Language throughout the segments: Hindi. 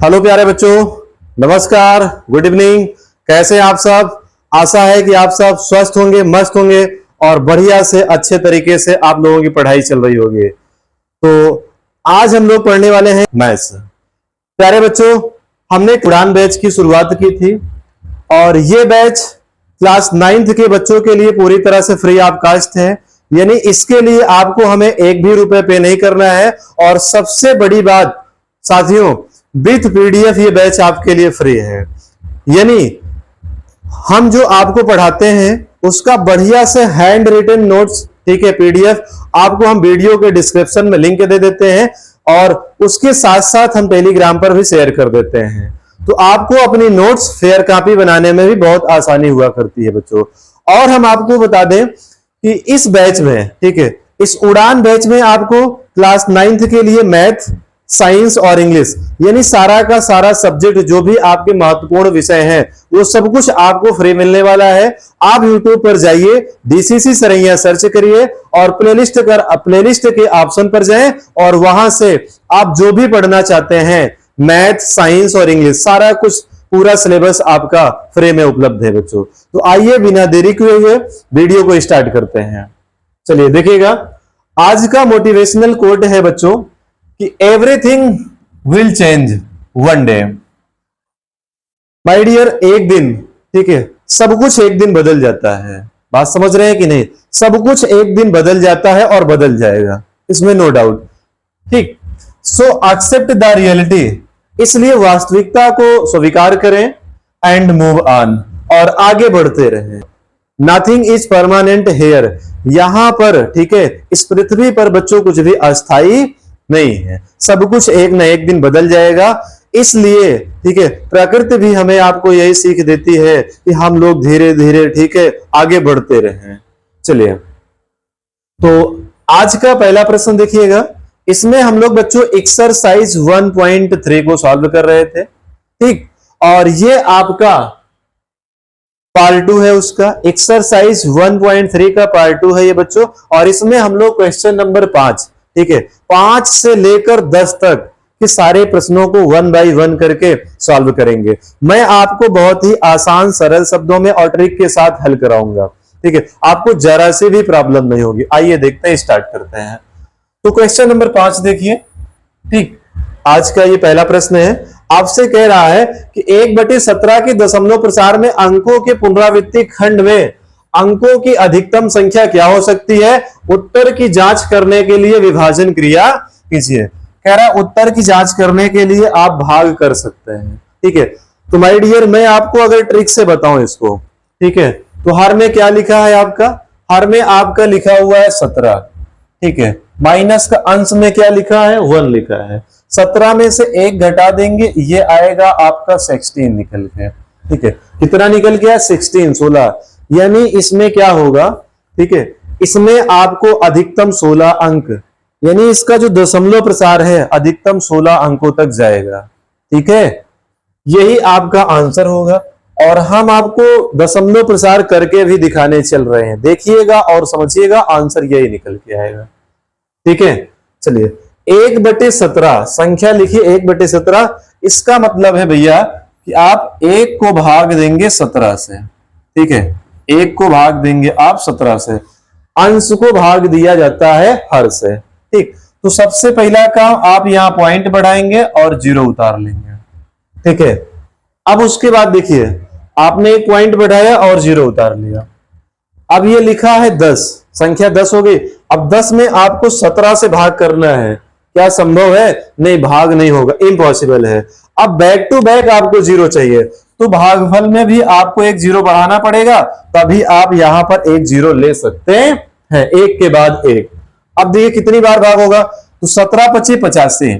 हेलो प्यारे बच्चों, नमस्कार, गुड इवनिंग। कैसे हैं आप सब? आशा है कि आप सब स्वस्थ होंगे, मस्त होंगे और बढ़िया से अच्छे तरीके से आप लोगों की पढ़ाई चल रही होगी। तो आज हम लोग पढ़ने वाले हैं मैथ्स। प्यारे बच्चों, हमने उड़ान बैच की शुरुआत की थी और ये बैच क्लास 9th के बच्चों के लिए पूरी तरह से फ्री ऑफ कॉस्ट है, यानी इसके लिए आपको हमें एक भी रुपए पे नहीं करना है। और सबसे बड़ी बात साथियों, विथ पीडीएफ ये बैच आपके लिए फ्री है। यानी हम जो आपको पढ़ाते हैं उसका बढ़िया से हैंड रिटन नोट्स, ठीक है, पीडीएफ आपको हम वीडियो के डिस्क्रिप्शन में लिंक दे देते हैं और उसके साथ साथ हम टेलीग्राम पर भी शेयर कर देते हैं। तो आपको अपनी नोट्स फेयर कॉपी बनाने में भी बहुत आसानी हुआ करती है बच्चों। और हम आपको बता दें कि इस बैच में, ठीक है, इस उड़ान बैच में आपको क्लास 9th के लिए मैथ, साइंस और इंग्लिश यानी सारा का सारा सब्जेक्ट जो भी आपके महत्वपूर्ण विषय हैं वो सब कुछ आपको फ्री मिलने वाला है। आप YouTube पर जाइए, DCC सरैया सर्च करिए और प्लेलिस्ट के ऑप्शन पर जाएं और वहां से आप जो भी पढ़ना चाहते हैं मैथ, साइंस और इंग्लिश सारा कुछ पूरा सिलेबस आपका फ्री में उपलब्ध है बच्चों। तो आइए बिना देरी किए हुए वीडियो को स्टार्ट करते हैं। चलिए देखिएगा, आज का मोटिवेशनल कोट है बच्चों कि everything will change one day. My dear, एक दिन, ठीक है, सब कुछ एक दिन बदल जाता है। बात समझ रहे हैं कि नहीं? सब कुछ एक दिन बदल जाता है और बदल जाएगा, इसमें नो डाउट। ठीक, सो एक्सेप्ट द रियलिटी, इसलिए वास्तविकता को स्वीकार करें एंड मूव ऑन, और आगे बढ़ते रहें। नथिंग इज परमानेंट हेयर, यहां पर, ठीक है, इस पृथ्वी पर बच्चों कुछ भी अस्थाई नहीं है, सब कुछ एक न एक दिन बदल जाएगा। इसलिए, ठीक है, प्रकृति भी हमें आपको यही सीख देती है कि हम लोग धीरे धीरे, ठीक है, आगे बढ़ते रहें। चलिए, तो आज का पहला प्रश्न देखिएगा। इसमें हम लोग बच्चों एक्सरसाइज 1.3 को सॉल्व कर रहे थे, ठीक, और ये आपका पार्ट 2 है उसका। एक्सरसाइज 1.3 का पार्ट 2 है ये बच्चों, और इसमें हम लोग क्वेश्चन नंबर 5, ठीक है, 5 से लेकर 10 तक के सारे प्रश्नों को 1 बाय 1 करके सॉल्व करेंगे। मैं आपको बहुत ही आसान सरल शब्दों में और ट्रिक के साथ हल कराऊंगा, ठीक है, आपको जरा से भी प्रॉब्लम नहीं होगी। आइए देखते हैं, स्टार्ट करते हैं। तो क्वेश्चन नंबर 5 देखिए, ठीक, आज का ये पहला प्रश्न है। आपसे कह रहा है कि 1/17 के दशमलव प्रसार में अंकों के पुनरावृत्ति खंड में अंकों की अधिकतम संख्या क्या हो सकती है? उत्तर की जांच करने के लिए विभाजन क्रिया कीजिए। कह रहा है उत्तर की जांच करने के लिए आप भाग कर सकते हैं, ठीक है। तो माय डियर, मैं आपको अगर ट्रिक से बताऊं इसको, ठीक है, तो हर में क्या लिखा है आपका? हर में आपका लिखा हुआ है 17, ठीक है, माइनस का अंश में क्या लिखा है? 1 लिखा है। 17 में से 1 घटा देंगे, ये आएगा आपका 16 निकल के, ठीक है। कितना निकल गया? 16, 16। यानी इसमें क्या होगा, ठीक है, इसमें आपको अधिकतम 16 अंक, यानी इसका जो दशमलव प्रसार है अधिकतम 16 अंकों तक जाएगा, ठीक है। यही आपका आंसर होगा और हम आपको दशमलव प्रसार करके भी दिखाने चल रहे हैं। देखिएगा और समझिएगा, आंसर यही निकल के आएगा, ठीक है। चलिए, 1/17 संख्या लिखिए, 1/17। इसका मतलब है भैया कि आप 1 को भाग देंगे 17 से, ठीक है, 1 को भाग देंगे आप 17 से। अंश को भाग दिया जाता है हर से, ठीक। तो सबसे पहला काम, आप यहां पॉइंट बढ़ाएंगे और 0 उतार लेंगे, ठीक है। अब उसके बाद देखिए, आपने एक पॉइंट बढ़ाया और 0 उतार लिया। अब ये लिखा है 10, संख्या 10 हो गई। अब 10 में आपको 17 से भाग करना है। क्या संभव है? नहीं, भाग नहीं होगा, इम्पॉसिबल है। अब बैक टू बैक आपको 0 चाहिए, तो भागफल में भी आपको एक 0 बढ़ाना पड़ेगा, तभी आप यहां पर एक 0 ले सकते हैं, एक के बाद एक। अब देखिए कितनी बार भाग होगा, तो 17 25 85,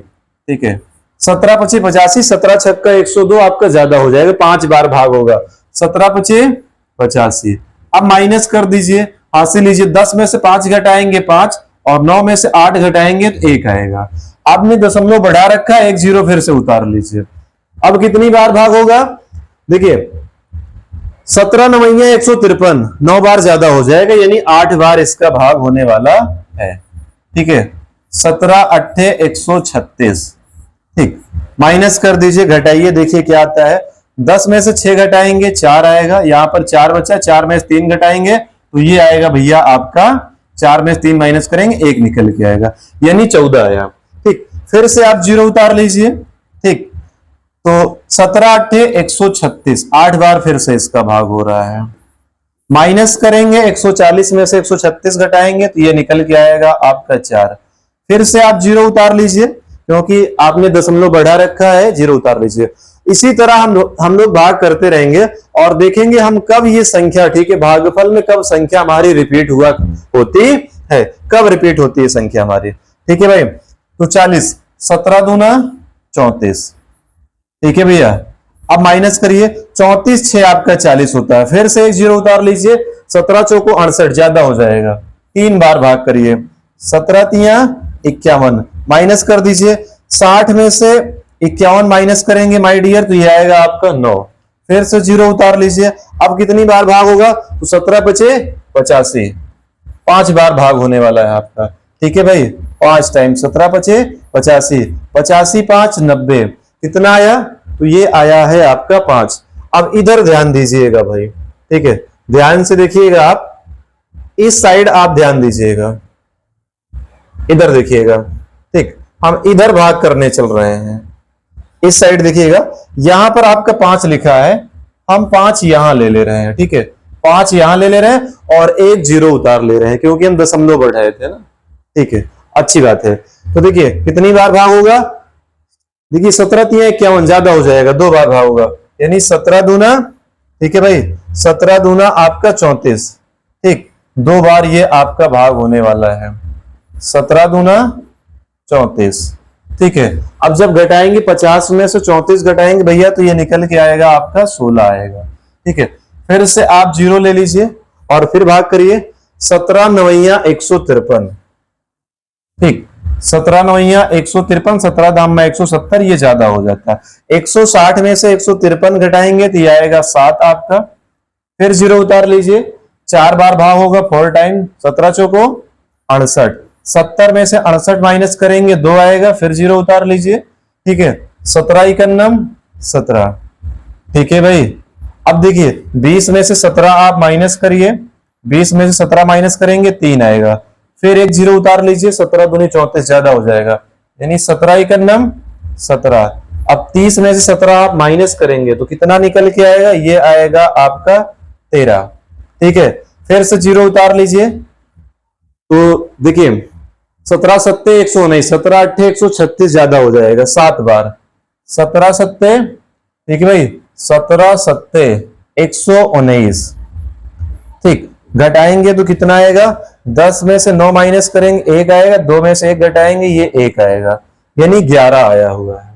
ठीक है, 17 25 85, 17 छक्का 102 आपका ज्यादा हो जाएगा, 5 बार भाग होगा। 17 25 85। अब माइनस कर दीजिए, हासिल लीजिए, 10 में से 5 घटाएंगे 5 और 9 में से 8 घटाएंगे तो 1 आएगा। आपने दशमलव बढ़ा रखा है, एक 0 फिर से उतार लीजिए। अब कितनी बार भाग होगा? देखिए 17 9 153, 9 बार ज्यादा हो जाएगा, यानी 8 बार इसका भाग होने वाला है, ठीक है। 17 8 136, ठीक। माइनस कर दीजिए, घटाइए, देखिए क्या आता है। 10 में से 6 घटाएंगे 4 आएगा, यहाँ पर 4 बचा, 4 में से 3 घटाएंगे तो ये आएगा भैया आपका, 4 में से 3 माइनस करेंगे 1 निकल के आएगा, यानी 14 आया। ठीक, फिर से आप 0 उतार लीजिए। ठीक, तो 17 8 136, 8 बार फिर से इसका भाग हो रहा है। माइनस करेंगे 140 में से 136 घटाएंगे तो ये निकल के आएगा आपका 4। फिर से आप 0 उतार लीजिए, क्योंकि आपने दशमलव बढ़ा रखा है, 0 उतार लीजिए। इसी तरह हम लोग भाग करते रहेंगे और देखेंगे हम कब ये संख्या, ठीक है, भागफल में कब संख्या हमारी रिपीट हुआ होती है, कब रिपीट होती है संख्या हमारी। ठीक है भाई, तो 40, 17 दूना 34। ठीक है भैया, अब माइनस करिए, 34 6 आपका 40 होता है। फिर से एक 0 उतार लीजिए, 17 चौको 68, ज्यादा हो जाएगा, 3 बार भाग करिए, 17 तिया 51, माइनस कर दीजिए, 60 में से 51 माइनस करेंगे माय डियर तो ये आएगा आपका 9। फिर से 0 उतार लीजिए, अब कितनी बार भाग होगा, तो 17 बचे 85, 5 बार भाग होने वाला है आपका। ठीक है भाई, 5 टाइम 17 बचे 85, 85 5 90, कितना आया, तो ये आया है आपका 5। अब इधर ध्यान दीजिएगा भाई, ठीक है, ध्यान से देखिएगा आप, इस साइड आप ध्यान दीजिएगा, इधर देखिएगा। ठीक, हम इधर भाग करने चल रहे हैं, इस साइड देखिएगा, यहां पर आपका 5 लिखा है, हम 5 यहां ले रहे हैं। ठीक है, 5 यहां ले रहे हैं और एक 0 उतार ले रहे हैं, क्योंकि हम दशमलव बढ़ाए थे ना। ठीक है, अच्छी बात है। तो देखिए कितनी बार भाग होगा, देखिए 17 तिया 51, ज्यादा हो जाएगा, 2 बार भाग होगा, यानी 17 दूना, ठीक है भाई, 17 दूना आपका 34। ठीक, 2 बार ये आपका भाग होने वाला है, 17 दूना 34। ठीक है, अब जब घटाएंगे 50 में से 34 घटाएंगे भैया तो ये निकल के आएगा आपका 16 आएगा। ठीक है, फिर से आप 0 ले लीजिए और फिर भाग करिए, 17 9 153। ठीक, 17 9 153, 17 दाम में 170, ये ज्यादा हो जाता है। 160 में से 153 घटाएंगे तो ये आएगा 7 आपका। फिर 0 उतार लीजिए, 4 बार भाग होगा, 4 टाइम 17 चौको 68, 70 में से 68 माइनस करेंगे 2 आएगा, फिर 0 उतार लीजिए। ठीक है, 17 इकन्नम 17। ठीक है भाई, अब देखिए 20 में से 17 आप माइनस करिए, 20 में से 17 माइनस करेंगे 3 आएगा, फिर एक 0 उतार लीजिए, 17 दूनी 34, ज्यादा हो जाएगा, यानी 17 इकन्नम 17। अब 30 में से 17 आप माइनस करेंगे तो कितना निकल के आएगा, ये आएगा आपका 13। ठीक है, फिर से 0 उतार लीजिए, तो देखिए 17 7 119, 17 8 136, ज्यादा हो जाएगा, 7 बार, 17 7, ठीक है भाई, 17 7 119। ठीक, घटाएंगे तो कितना आएगा, 10 में से 9 माइनस करेंगे 1 आएगा, 2 में से 1 घटाएंगे ये 1 आएगा, यानी 11 आया हुआ है।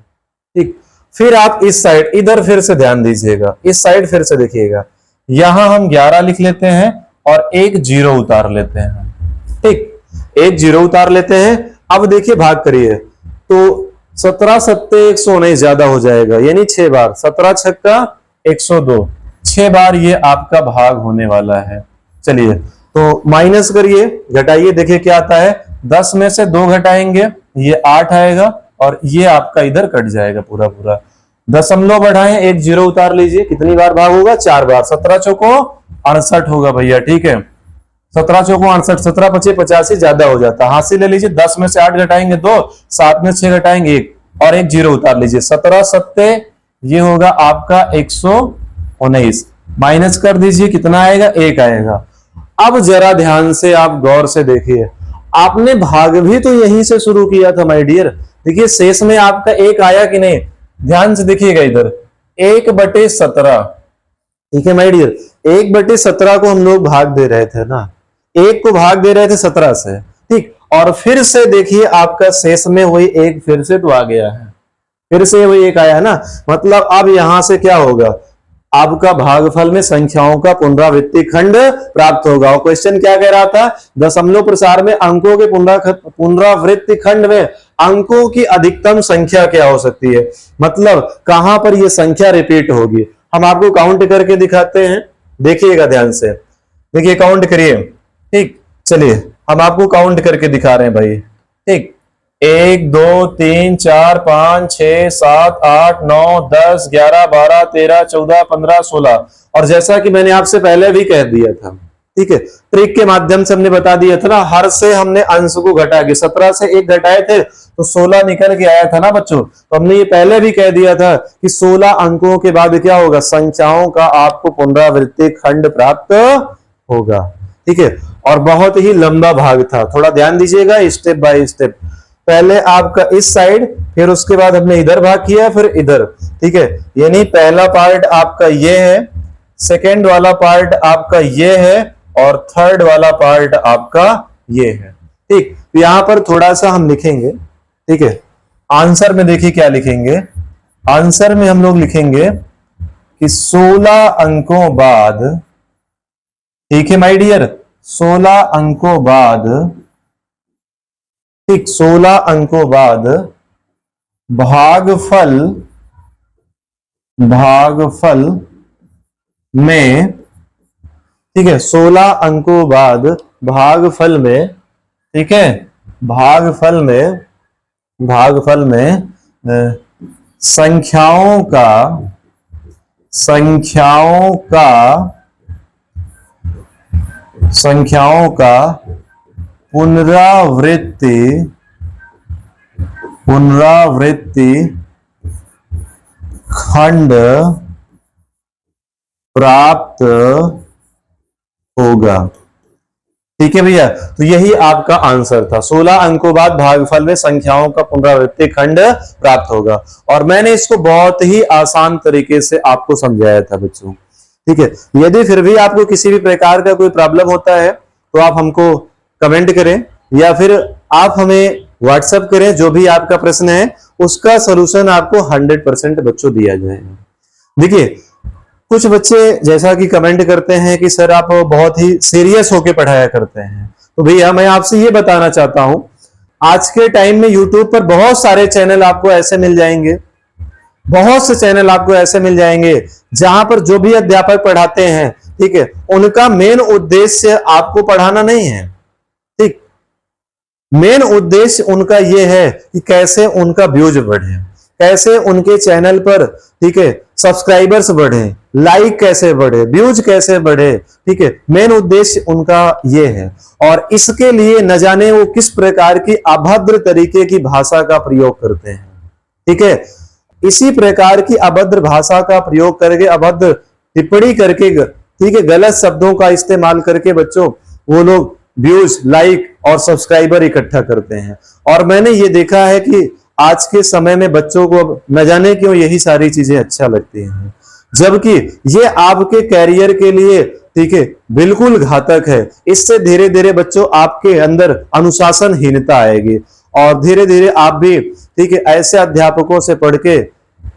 ठीक, फिर आप इस साइड इधर फिर से ध्यान दीजिएगा, इस साइड फिर से देखिएगा, यहां हम 11 लिख लेते हैं और एक 0 उतार लेते हैं। ठीक, एक 0 उतार लेते हैं। अब देखिए भाग करिए, तो 17 7 119 ज्यादा हो जाएगा, यानी 6 बार, 17 छक्का 102, 6 बार ये आपका भाग होने वाला है। चलिए तो माइनस करिए, घटाइए, देखिए क्या आता है, 10 में से 2 घटाएंगे ये 8 आएगा और ये आपका इधर कट जाएगा पूरा पूरा। दशमलव बढ़ाएं, एक 0 उतार लीजिए, कितनी बार भाग होगा, 4 बार, 17 चौको 68 होगा भैया। ठीक है, 17 चौको 68, 17 पचे 85, ज्यादा हो जाता है, हासिल ले लीजिए, 10 में से 8 घटाएंगे 2, 7 में 6 घटाएंगे 1 और एक 0 उतार लीजिए, 17 7 ये होगा आपका 119, माइनस कर दीजिए, कितना आएगा, 1 आएगा। अब जरा ध्यान से आप गौर से देखिए, आपने भाग भी तो यहीं से शुरू किया था माय डियर। देखिए शेष में आपका 1 आया कि नहीं, ध्यान से देखिएगा इधर, 1/17। ठीक है माय डियर, 1/17 को हम लोग भाग दे रहे थे ना, 1 को भाग दे रहे थे 17 से। ठीक, और फिर से देखिए आपका शेष में वही 1 फिर से तो आ गया है, फिर से वही 1 आया है ना, मतलब अब यहां से क्या होगा, आपका भागफल में संख्याओं का पुनरावृत्ति खंड प्राप्त होगा। और क्वेश्चन क्या कह रहा था, दशमलव प्रसार में अंकों के पुनरावृत्ति खंड में अंकों की अधिकतम संख्या क्या हो सकती है, मतलब कहां पर यह संख्या रिपीट होगी। हम आपको काउंट करके दिखाते हैं, देखिएगा ध्यान से, देखिए काउंट करिए। ठीक, चलिए हम आपको काउंट करके दिखा रहे हैं भाई। ठीक, 1 2 3 4 5 6 7 8 9 10 11 12 13 14 15 16। और जैसा कि मैंने आपसे पहले भी कह दिया था, ठीक है, ट्रिक के माध्यम से हमने बता दिया था ना, हर से हमने अंश को घटा के 17 से 1 घटाए थे तो 16 निकल के आया था ना बच्चों। तो हमने ये पहले भी कह दिया था कि 16 अंकों के बाद क्या होगा, संख्याओं का आपको पुनरावृत्ति खंड प्राप्त होगा, ठीक है। और बहुत ही लंबा भाग था, थोड़ा ध्यान दीजिएगा स्टेप बाय स्टेप। पहले आपका इस साइड, फिर उसके बाद हमने इधर भाग किया, फिर इधर, ठीक है। यानी पहला पार्ट आपका ये है, सेकेंड वाला पार्ट आपका ये है, और थर्ड वाला पार्ट आपका ये है, ठीक। तो यहां पर थोड़ा सा हम लिखेंगे, ठीक है। आंसर में देखिए क्या लिखेंगे, आंसर में हम लोग लिखेंगे कि 16 अंकों बाद, ठीक है माय डियर, 16 अंकों बाद, ठीक, 16 अंकों बाद भागफल में, ठीक है, 16 अंकों बाद भागफल में, ठीक है, भागफल में संख्याओं का पुनरावृत्ति खंड प्राप्त होगा, ठीक है भैया। तो यही आपका आंसर था, 16 अंकों बाद भागफल में संख्याओं का पुनरावृत्ति खंड प्राप्त होगा। और मैंने इसको बहुत ही आसान तरीके से आपको समझाया था बच्चों, ठीक है। यदि फिर भी आपको किसी भी प्रकार का कोई प्रॉब्लम होता है तो आप हमको कमेंट करें, या फिर आप हमें व्हाट्सएप करें, जो भी आपका प्रश्न है उसका सलूशन आपको 100% बच्चों दिया जाएगा। देखिए कुछ बच्चे जैसा कि कमेंट करते हैं कि सर आप बहुत ही सीरियस होके पढ़ाया करते हैं, तो भैया मैं आपसे ये बताना चाहता हूं, आज के टाइम में यूट्यूब पर बहुत सारे चैनल आपको ऐसे मिल जाएंगे, बहुत से चैनल आपको ऐसे मिल जाएंगे जहां पर जो भी अध्यापक पढ़ाते हैं, ठीक है, उनका मेन उद्देश्य आपको पढ़ाना नहीं है, ठीक। मेन उद्देश्य उनका यह है कि कैसे उनका व्यूज बढ़े, कैसे उनके चैनल पर, ठीक है, सब्सक्राइबर्स बढ़े, लाइक कैसे बढ़े, व्यूज कैसे बढ़े, ठीक है, मेन उद्देश्य उनका ये है। और इसके लिए न जाने वो किस प्रकार की अभद्र तरीके की भाषा का प्रयोग करते हैं, ठीक है। इसी प्रकार की अभद्र भाषा का प्रयोग करके, अभद्र टिप्पणी करके, ठीक है, गलत शब्दों का इस्तेमाल करके बच्चों वो लोग व्यूज, लाइक और सब्सक्राइबर इकट्ठा करते हैं। और मैंने ये देखा है कि आज के समय में बच्चों को न जाने क्यों यही सारी चीजें अच्छा लगती हैं, जबकि ये आपके कैरियर के लिए, ठीक है, बिल्कुल घातक है। इससे धीरे धीरे बच्चों आपके अंदर अनुशासनहीनता आएगी, और धीरे धीरे आप भी, ठीक है, ऐसे अध्यापकों से पढ़ के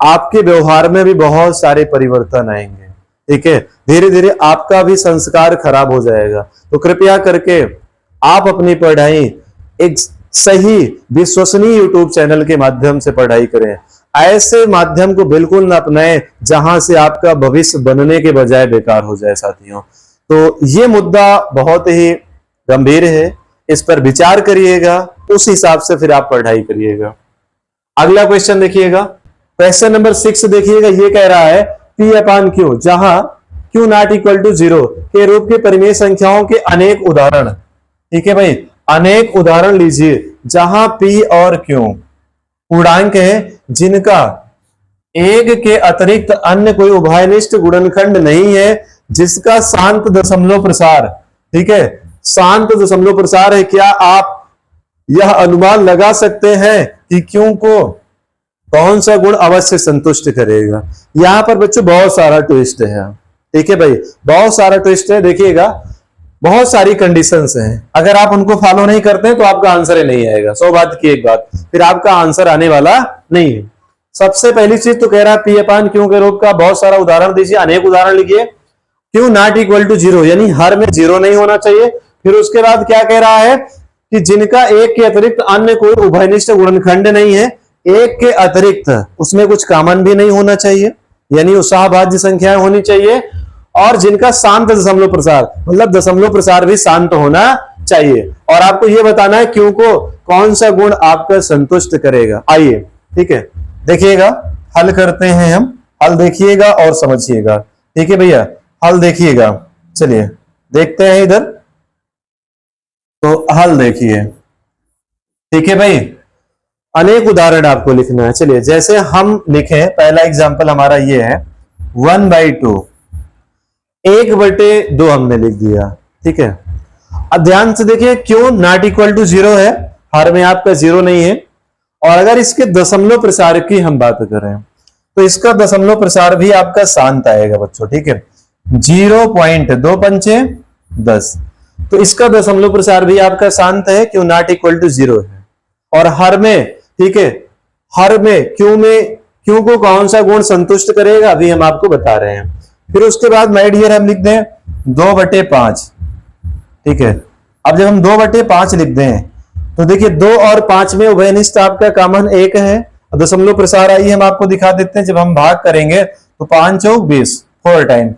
आपके व्यवहार में भी बहुत सारे परिवर्तन आएंगे, ठीक है। धीरे धीरे आपका भी संस्कार खराब हो जाएगा। तो कृपया करके आप अपनी पढ़ाई एक सही विश्वसनीय यूट्यूब चैनल के माध्यम से पढ़ाई करें। ऐसे माध्यम को बिल्कुल ना अपनाएं जहां से आपका भविष्य बनने के बजाय बेकार हो जाए साथियों। तो ये मुद्दा बहुत ही गंभीर है, इस पर विचार करिएगा, उस हिसाब से फिर आप पढ़ाई करिएगा। अगला क्वेश्चन देखिएगा, क्वेश्चन नंबर 6 देखिएगा। ये कह रहा है P अपान Q जहां Q नॉट इक्वल टू 0 के रूप के परिमेय संख्याओं के अनेक उदाहरण, ठीक है भाई, अनेक उदाहरण लीजिए जहां P और Q पूर्णांक है जिनका एक के अतिरिक्त अन्य कोई उभयनिष्ठ गुणनखंड नहीं है, जिसका शांत दशमलव प्रसार, ठीक है, शांत दशमलव प्रसार है। क्या आप यह अनुमान लगा सकते हैं कि Q को कौन सा गुण अवश्य संतुष्ट करेगा? यहां पर बच्चों बहुत सारा ट्विस्ट है, ठीक है भाई, बहुत सारा ट्विस्ट है। देखिएगा बहुत सारी कंडीशंस हैं, अगर आप उनको फॉलो नहीं करते हैं तो आपका आंसर ही नहीं आएगा। 100 बात की एक बात, फिर आपका आंसर आने वाला नहीं है। सबसे पहली चीज तो कह रहा है P अपान Q के रूप का बहुत सारा उदाहरण दीजिए, अनेक उदाहरण लिखिए। Q नॉट इक्वल टू 0 यानी हर में 0 नहीं होना चाहिए। फिर उसके बाद क्या कह रहा है कि जिनका एक के अतिरिक्त अन्य कोई उभयनिष्ठ गुणनखंड नहीं है, एक के अतिरिक्त उसमें कुछ कॉमन भी नहीं होना चाहिए, यानी उत्साहभाज्य संख्याएं होनी चाहिए, और जिनका शांत दशमलव प्रसार, मतलब दशमलव प्रसार भी शांत होना चाहिए और आपको ये बताना है क्यों को कौन सा गुण आपका संतुष्ट करेगा। आइए, ठीक है, देखिएगा, हल करते हैं हम। हल देखिएगा और समझिएगा, ठीक है भैया, हल देखिएगा। चलिए देखते हैं इधर, तो हल देखिए, ठीक है भाई। अनेक उदाहरण आपको लिखना है। चलिए जैसे हम लिखें, पहला एग्जांपल हमारा ये है 1/2, 1/2 हमने लिख दिया, ठीक है। अब ध्यान से देखिए, क्यों नॉट इक्वल टू 0 है, हर में आपका 0 नहीं है। और अगर इसके दशमलव प्रसार की हम बात करें तो इसका दशमलव प्रसार भी आपका शांत आएगा बच्चों, ठीक है। 0.2 पंचे 10, तो इसका दशमलव प्रसार भी आपका शांत है, क्यों नॉट इक्वल टू 0 है। और हर में, ठीक है, हर में क्यों को कौन सा गुण संतुष्ट करेगा अभी हम आपको बता रहे हैं। फिर उसके बाद माय डियर हम लिख दें 2/5, ठीक है। अब जब हम 2/5 लिख दें तो देखिए 2 और 5 में उभयनिष्ठ आपका कॉमन 1 है। दशमलव प्रसार आइए हम आपको दिखा देते हैं, जब हम भाग करेंगे तो 5 चौक 20, 4 टाइम,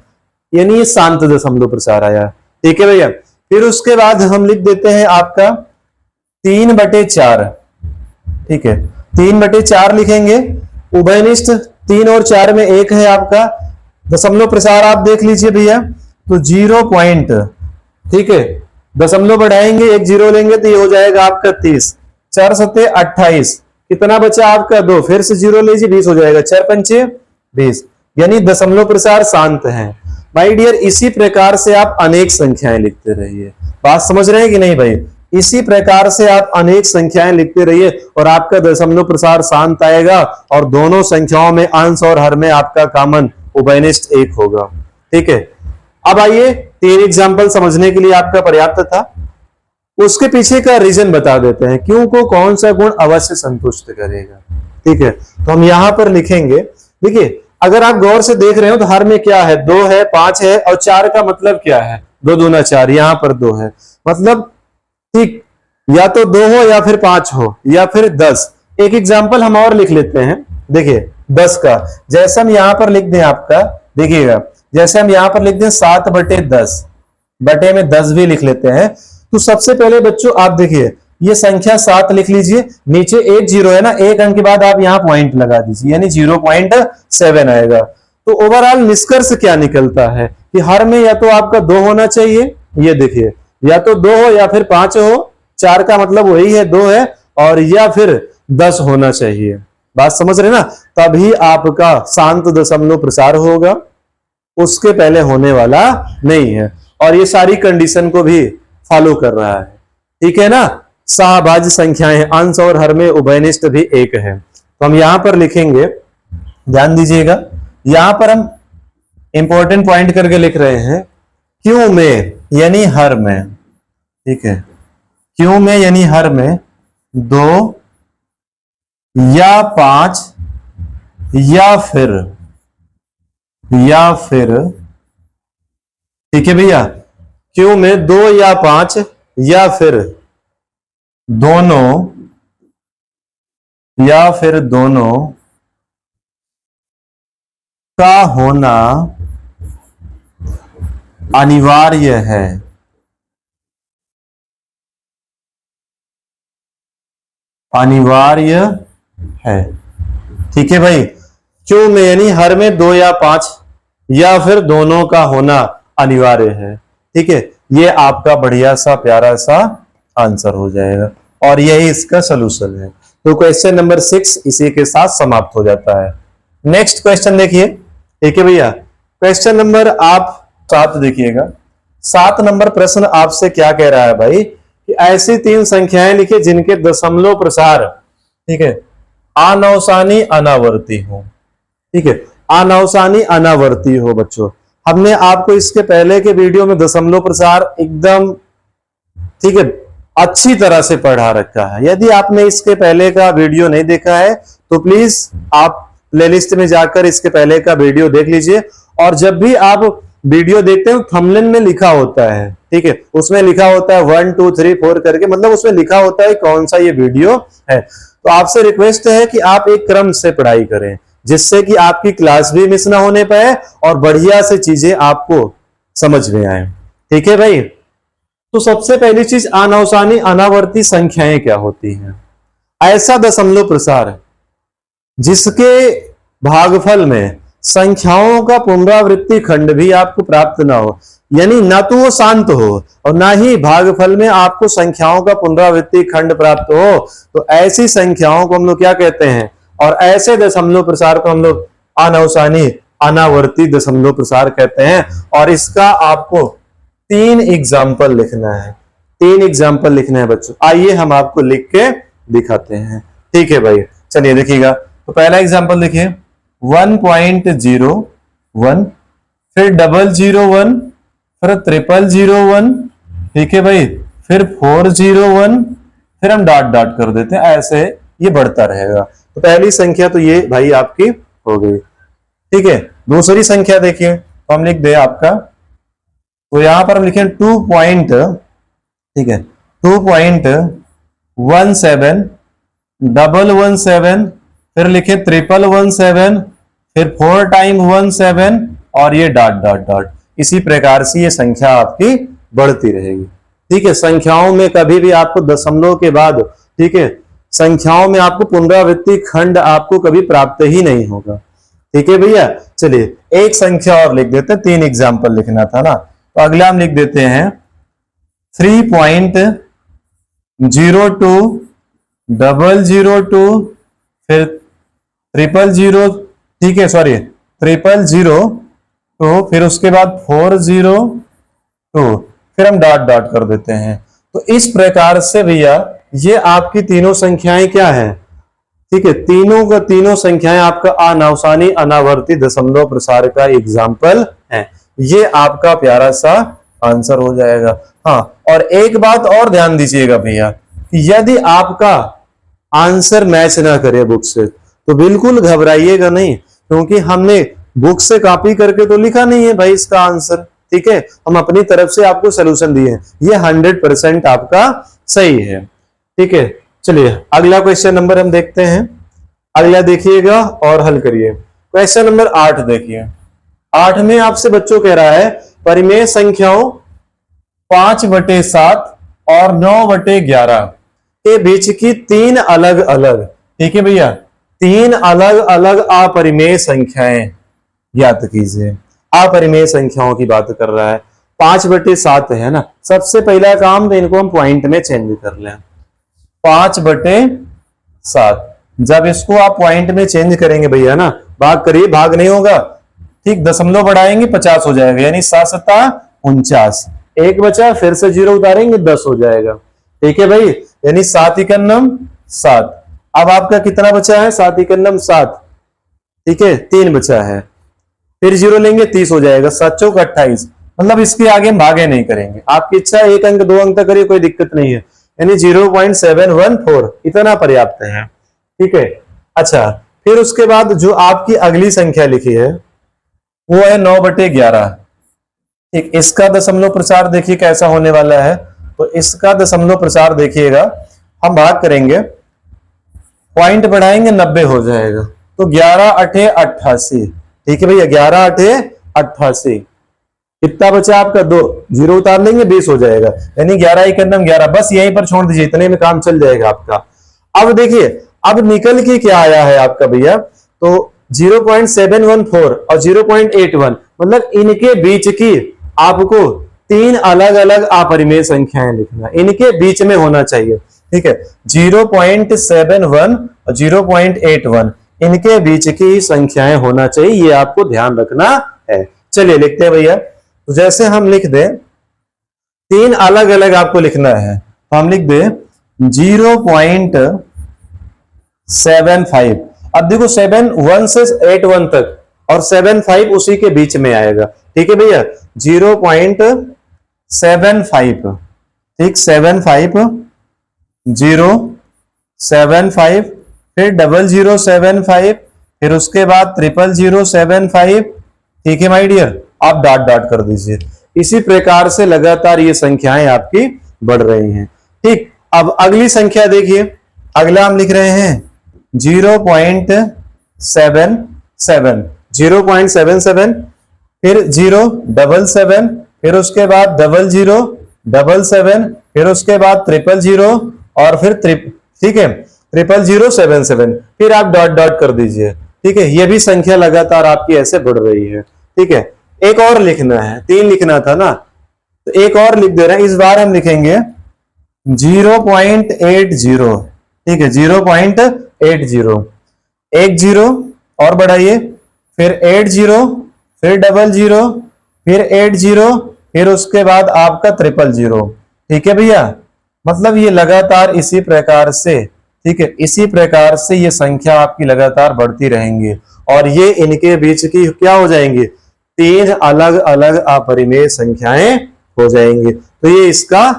यानी ये शांत दशमलव प्रसार आया, ठीक है भैया। फिर उसके बाद हम लिख देते हैं आपका 3/4, ठीक है, 3/4 लिखेंगे। उभयनिष्ठ 3 और 4 में 1 है आपका। दशमलव प्रसार आप देख लीजिए भैया, तो 0 पॉइंट, ठीक है, दशमलव बढ़ाएंगे 1 0 लेंगे तो ये हो जाएगा आपका 30, 4 सत्ते 28, कितना बचा आपका 2, फिर से 0 लीजिए 20 हो जाएगा, 4 पंचे 20, यानी दशमलव प्रसार शांत है। माय डियर, इसी प्रकार से आप अनेक संख्याएं लिखते रहिए। बात समझ रहे हैं कि नहीं भाई? इसी प्रकार से आप अनेक संख्याएं लिखते रहिए और आपका दशमलव प्रसार शांत आएगा और दोनों संख्याओं में अंश और हर में आपका कॉमन उभयनिष्ठ 1 होगा, ठीक है। अब आइए 3 एग्जाम्पल समझने के लिए आपका पर्याप्त था, उसके पीछे का रीजन बता देते हैं, क्यों को कौन सा गुण अवश्य संतुष्ट करेगा, ठीक है। तो हम यहां पर लिखेंगे, देखिए अगर आप गौर से देख रहे हो तो हर में क्या है, 2 है, 5 है और 4 का मतलब क्या है, 2 दूना 4, यहां पर 2 है, मतलब ठीक, या तो 2 हो या फिर 5 हो या फिर 10। एक एग्जाम्पल हम और लिख लेते हैं, देखिए 10 का, जैसे हम यहां पर लिख दें आपका, देखिएगा, जैसे हम यहां पर लिख दें 7/10, बटे में 10 भी लिख लेते हैं। तो सबसे पहले बच्चों आप देखिए, ये संख्या 7 लिख लीजिए, नीचे 1 0 है ना, 1 अंक के बाद आप यहां पॉइंट लगा दीजिए, यानी 0.7 आएगा। तो ओवरऑल निष्कर्ष क्या निकलता है कि हर में या तो आपका 2 होना चाहिए, ये देखिए, या तो 2 हो या फिर 5 हो, 4 का मतलब वही है 2 है, और या फिर 10 होना चाहिए। बात समझ रहे ना? तभी आपका शांत दशमलव प्रसार होगा, उसके पहले होने वाला नहीं है। और ये सारी कंडीशन को भी फॉलो कर रहा है, ठीक है ना। सहभाज्य संख्याएं अंश और हर में उभयनिष्ठ भी 1 है। तो हम यहां पर लिखेंगे, ध्यान दीजिएगा, यहां पर हम इंपॉर्टेंट पॉइंट करके लिख रहे हैं, क्यों में यानी हर में, ठीक है, क्यों में यानी हर में 2 या 5 या फिर ठीक है भैया, क्यों में 2 या 5 या फिर दोनों का होना अनिवार्य है, अनिवार्य है, ठीक है भाई। क्यों में यानी हर में 2 या 5 या फिर दोनों का होना अनिवार्य है, ठीक है। ये आपका बढ़िया सा प्यारा सा आंसर हो जाएगा और यही इसका सलूशन है। तो क्वेश्चन नंबर 6 इसी के साथ समाप्त हो जाता है। नेक्स्ट क्वेश्चन देखिए, ठीक है भैया, क्वेश्चन नंबर आप 7 देखिएगा। 7 नंबर प्रश्न आपसे क्या कह रहा है भाई कि ऐसी 3 संख्याएं लिखिए जिनके दशमलव प्रसार, ठीक है, अनवसानी अनावर्ती हो, ठीक है, अनवसानी अनावर्ती हो। बच्चों हमने आपको इसके पहले के वीडियो में दशमलव प्रसार एकदम, ठीक है, अच्छी तरह से पढ़ा रखा है। यदि आपने इसके पहले का वीडियो नहीं देखा है तो प्लीज आप प्लेलिस्ट में जाकर इसके पहले का वीडियो देख लीजिए। और जब भी आप वीडियो देखते हैं थंबनेल में लिखा होता है, ठीक है, उसमें लिखा होता है 1 2 3 4 करके, मतलब उसमें लिखा होता है कौन सा ये वीडियो है। तो आपसे रिक्वेस्ट है कि आप एक क्रम से पढ़ाई करें, जिससे कि आपकी क्लास भी मिस ना होने पाए और बढ़िया से चीजें आपको समझ में आए, ठीक है भाई। तो सबसे पहली चीज अनावसानी अनावर्ती संख्याएं क्या होती हैं। ऐसा दशमलव प्रसार जिसके भागफल में संख्याओं का पुनरावृत्ति खंड भी आपको प्राप्त ना हो, यानी ना तो वो शांत हो और ना ही भागफल में आपको संख्याओं का पुनरावृत्ति खंड प्राप्त हो, तो ऐसी संख्याओं को हम लोग क्या कहते हैं, और ऐसे दशमलव प्रसार को हम लोग अनावसानी अनावर्ती दशमलव प्रसार कहते हैं। और इसका आपको 3 एग्जाम्पल लिखना है, 3 एग्जाम्पल लिखना है बच्चों। आइए हम आपको लिख के दिखाते हैं। ठीक है भाई, चलिए देखिएगा। तो पहला एग्जाम्पल देखिए 1.01, फिर 001, फिर 0001, ठीक है भाई, फिर 401, फिर हम डॉट डॉट कर देते हैं, ऐसे ये बढ़ता रहेगा। तो पहली संख्या तो ये भाई आपकी हो गई। ठीक है, दूसरी संख्या देखिए, तो हम लिख दे आपका, तो यहां पर हम लिखे 2 पॉइंट, ठीक है, 2.17, 117, फिर लिखे 1117, फिर 4 टाइम 17 और ये डॉट डॉट डॉट। इसी प्रकार से ये संख्या आपकी बढ़ती रहेगी। ठीक है, संख्याओं में कभी भी आपको दशमलव के बाद, ठीक है, संख्याओं में आपको पुनरावृत्ति खंड आपको कभी प्राप्त ही नहीं होगा। ठीक है भैया, चलिए एक संख्या और लिख देते हैं, 3 एग्जाम्पल लिखना था ना, तो अगला हम लिख देते हैं 3.02, 002, फिर 000, ठीक है, सॉरी 000, तो फिर उसके बाद 402, फिर हम डॉट डॉट कर देते हैं। तो इस प्रकार से भैया ये आपकी तीनों संख्याएं क्या है, ठीक है, तीनों का तीनों संख्याएं आपका अनावसानी अनावर्ती दशमलव प्रसार का एग्जाम्पल है। ये आपका प्यारा सा आंसर हो जाएगा। हाँ, और एक बात और ध्यान दीजिएगा भैया, यदि आपका आंसर मैच ना करे बुक से तो बिल्कुल घबराइएगा नहीं, क्योंकि हमने बुक से कॉपी करके तो लिखा नहीं है भाई इसका आंसर। ठीक है, हम अपनी तरफ से आपको सोल्यूशन दिए हैं, ये 100% आपका सही है। ठीक है, चलिए अगला क्वेश्चन नंबर हम देखते हैं। अगला देखिएगा और हल करिए। क्वेश्चन नंबर 8 देखिए। 8 में आपसे बच्चों कह रहा है परिमेय संख्याओं 5/7 और 9/11 के बीच की 3 अलग अलग, ठीक है भैया, 3 अलग अलग अपरिमेय संख्याएं ज्ञात कीजिए। अपरिमेय संख्याओं की बात कर रहा है, 5/7 है ना। सबसे पहला काम तो इनको हम पॉइंट में चेंज कर लें, 5/7। जब इसको आप पॉइंट में चेंज करेंगे भैया ना, भाग करिए, भाग नहीं होगा, ठीक, दशमलव बढ़ाएंगे 50 हो जाएगा, यानी 7 7 49, एक बचा, फिर से 0 उतारेंगे 10 हो जाएगा। ठीक है भाई, यानी 7 एकन्नम 7। अब आपका कितना बचा है, 7 एकन्नम 7, ठीक है, 3 बचा है, फिर 0 लेंगे 30 हो जाएगा, 7 चौक 28। मतलब इसके आगे हम भागे नहीं करेंगे, आपकी इच्छा 1 अंक 2 अंक तक करिए, कोई दिक्कत नहीं है, यानी 0.714 इतना पर्याप्त है। ठीक है, अच्छा, फिर उसके बाद जो आपकी अगली संख्या लिखी है वो है 9/11। ठीक, इसका दशमलव प्रसार देखिए कैसा होने वाला है। तो इसका दशमलव प्रसार देखिएगा, हम भाग करेंगे, पॉइंट बढ़ाएंगे 90 हो जाएगा, तो 11 8 88। ठीक है भैया, 11 8 88, कितना बचा आपका 2, 0 उतार लेंगे 20 हो जाएगा, यानी 11 एकन्नम 11। बस यहीं पर छोड़ दीजिए, इतने में काम चल जाएगा आपका। अब देखिए, अब निकल के क्या आया है आपका भैया, तो 0.714 और 0.81, मतलब इनके बीच की आपको 3 अलग अलग अपरिमेय संख्याएं लिखना, इनके बीच में होना चाहिए। ठीक है, 0.71 और 0.81 इनके बीच की संख्याएं होना चाहिए, ये आपको ध्यान रखना है। चलिए लिखते हैं भैया, तो जैसे हम लिख दें 3 अलग अलग आपको लिखना है, तो हम लिख दें 0.75। अब देखो 7 1 से 8 1 तक और 7 5 उसी के बीच में आएगा। ठीक है भैया, 0.75, ठीक, 75 0 7 5, फिर 0075, फिर उसके बाद 00075। ठीक है माय डियर, आप डॉट डॉट कर दीजिए। इसी प्रकार से लगातार ये संख्याएं आपकी बढ़ रही हैं। ठीक, अब अगली संख्या देखिए, अगला हम लिख रहे हैं 0.77, 0.77, फिर 077, फिर उसके बाद 00 777, फिर उसके बाद 000 और फिर ठीक है 00077, फिर आप डॉट डॉट कर दीजिए। ठीक है, ये भी संख्या लगातार आपकी ऐसे बढ़ रही है। ठीक है, एक और लिखना है, 3 लिखना था ना, तो एक और लिख दे रहे हैं। इस बार हम लिखेंगे 0.80। ठीक है, 0.80, एक जीरो और बढ़ाइए, फिर 80, फिर 00, फिर 80, फिर उसके बाद आपका 000। ठीक है भैया, मतलब ये लगातार इसी प्रकार से, ठीक है, इसी प्रकार से ये संख्या आपकी लगातार बढ़ती रहेंगी और ये इनके बीच की क्या हो जाएंगी, 3 अलग अलग अपरिमेय संख्याएं हो जाएंगी। तो ये इसका,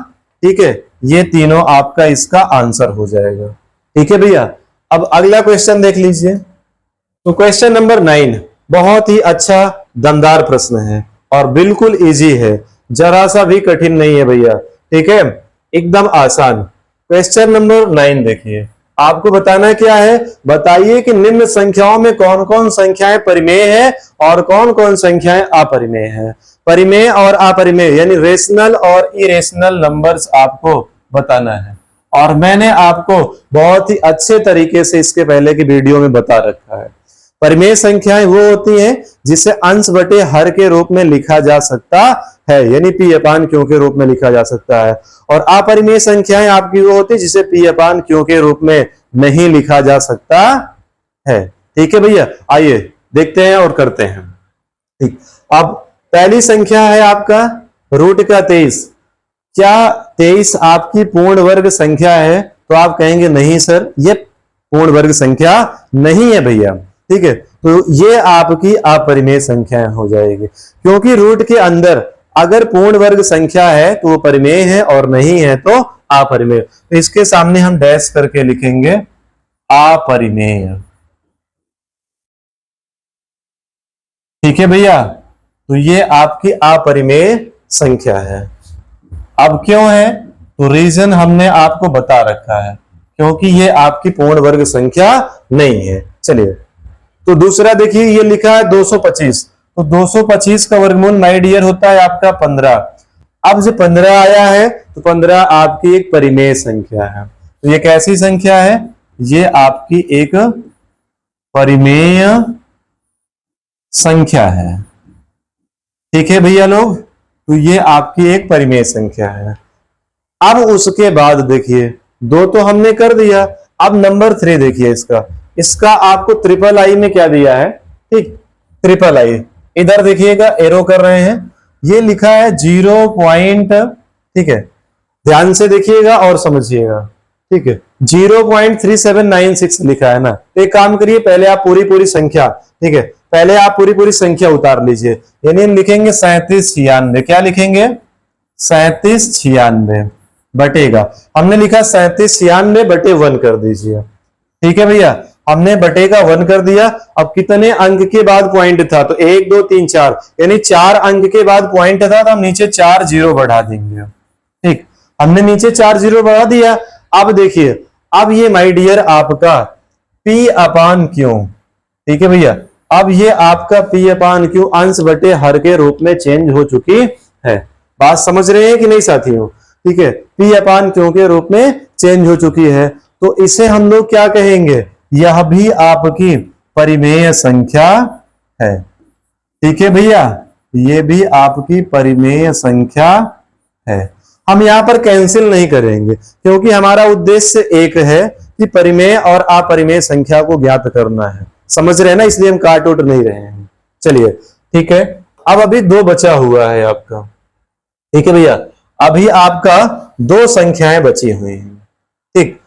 ठीक है, ये तीनों आपका इसका आंसर हो जाएगा। ठीक है भैया, अब अगला क्वेश्चन देख लीजिए। तो क्वेश्चन नंबर 9 बहुत ही अच्छा दमदार प्रश्न है और बिल्कुल इजी है, जरा सा भी कठिन नहीं है भैया। ठीक है, एकदम आसान। क्वेश्चन नंबर 9 देखिए, आपको बताना क्या है, बताइए कि निम्न संख्याओं में कौन कौन संख्याएं परिमेय है और कौन कौन संख्याएं अपरिमेय है। परिमेय और अपरिमेय यानी रेशनल और इरेशनल नंबर्स आपको बताना है और मैंने आपको बहुत ही अच्छे तरीके से इसके पहले की वीडियो में बता रखा है। परिमेय संख्याएं वो होती हैं जिसे अंश बटे हर के रूप में लिखा जा सकता है, यानी पी अपान क्यू के रूप में लिखा जा सकता है। और अपरिमेय संख्याएं आपकी वो होती है जिसे पी अपान क्यू के रूप में नहीं लिखा जा सकता है। ठीक है भैया, आइए देखते हैं और करते हैं। ठीक, अब पहली संख्या है आपका रूट का 23। क्या 23 आपकी पूर्ण वर्ग संख्या है? तो आप कहेंगे नहीं सर, ये पूर्ण वर्ग संख्या नहीं है भैया। ठीक है, तो ये आपकी अपरिमेय संख्या हो जाएगी, क्योंकि रूट के अंदर अगर पूर्ण वर्ग संख्या है तो वो परिमेय है और नहीं है तो अपरिमेय। तो इसके सामने हम डैश करके लिखेंगे अपरिमेय। ठीक है भैया, तो ये आपकी अपरिमेय संख्या है। अब क्यों है, तो रीजन हमने आपको बता रखा है, क्योंकि ये आपकी पूर्ण वर्ग संख्या नहीं है। चलिए, तो दूसरा देखिए, ये लिखा है 225। तो 225 का वर्गमूल माय डियर होता है आपका 15। अब जो 15 आया है तो 15 आपकी एक परिमेय संख्या है। तो ये कैसी संख्या है, ये आपकी एक परिमेय संख्या है। ठीक है भैया लोग, तो ये आपकी एक परिमेय संख्या है। अब उसके बाद देखिए, 2 तो हमने कर दिया, अब नंबर 3 देखिए, इसका आपको ट्रिपल आई में क्या दिया है, ठीक, ट्रिपल आई। इधर देखिएगा एरो कर रहे हैं, ये लिखा है 0 पॉइंट, ठीक है, ध्यान से देखिएगा और समझिएगा। ठीक है, 0.3796 लिखा है ना। तो एक काम करिए, पहले आप पूरी संख्या, ठीक है, पहले आप पूरी संख्या उतार लीजिए, यानी हम लिखेंगे 3796। क्या लिखेंगे, 3796 बटेगा, हमने लिखा 3796 बटे 1 कर दीजिए। ठीक है भैया, हमने बटे का 1 कर दिया। अब कितने अंक के बाद पॉइंट था, तो 1 2 3 4, यानी 4 अंक के बाद पॉइंट था, तो हम नीचे 4 जीरो बढ़ा देंगे। ठीक, हमने नीचे 4 जीरो बढ़ा दिया। अब देखिए, अब ये माय डियर आपका P अपान क्यू, ठीक है भैया, अब ये आपका P अपान क्यू अंश बटे हर के रूप में चेंज हो चुकी है। बात समझ रहे हैं कि नहीं साथियों? ठीक है, P अपान क्यू के रूप में चेंज हो चुकी है, तो इसे हम लोग क्या कहेंगे, यह भी आपकी परिमेय संख्या है। ठीक है भैया, ये भी आपकी परिमेय संख्या है। हम यहां पर कैंसिल नहीं करेंगे, क्योंकि हमारा उद्देश्य एक है कि परिमेय और अपरिमेय संख्या को ज्ञात करना है। समझ रहे हैं ना, इसलिए हम काट उठ नहीं रहे हैं। चलिए, ठीक है, अब अभी 2 बचा हुआ है आपका। ठीक है भैया, अभी आपका 2 संख्याएं बची हुई हैं। ठीक,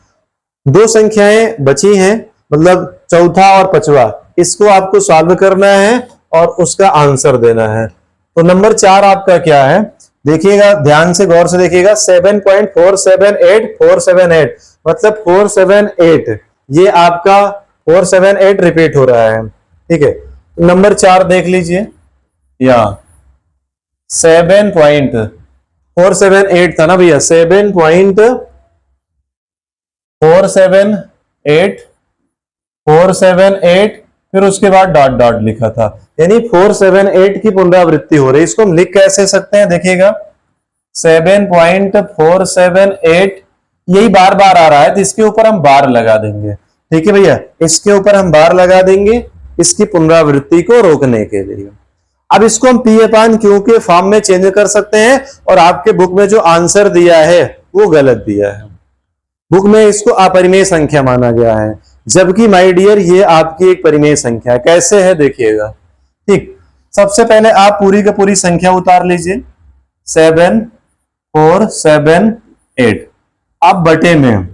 2 संख्याएं बची हैं, मतलब चौथा और 5वां, इसको आपको सॉल्व करना है और उसका आंसर देना है। तो नंबर 4 आपका क्या है, देखिएगा, ध्यान से गौर से देखिएगा, 7.478478, मतलब 478, ये आपका 478 रिपीट हो रहा है। ठीक है, नंबर 4 देख लीजिए, या 7.478 था ना भैया, 7.478, फिर उसके बाद डॉट डॉट लिखा था, यानी 478 की पुनरावृत्ति हो रही है। इसको हम लिख कैसे सकते हैं, देखिएगा, 7.478, यही बार बार आ रहा है तो इसके ऊपर हम बार लगा देंगे। ठीक है भैया, इसके ऊपर हम बार लगा देंगे इसकी पुनरावृत्ति को रोकने के लिए। अब इसको हम पी अपान क्यू के फॉर्म में चेंज कर सकते हैं, और आपके बुक में जो आंसर दिया है वो गलत दिया है। बुक में इसको अपरिमेय संख्या माना गया है, जबकि माय डियर ये आपकी एक परिमेय संख्या है। कैसे है देखिएगा। ठीक, सबसे पहले आप पूरी की पूरी संख्या उतार लीजिए, 7,478। अब बटे में,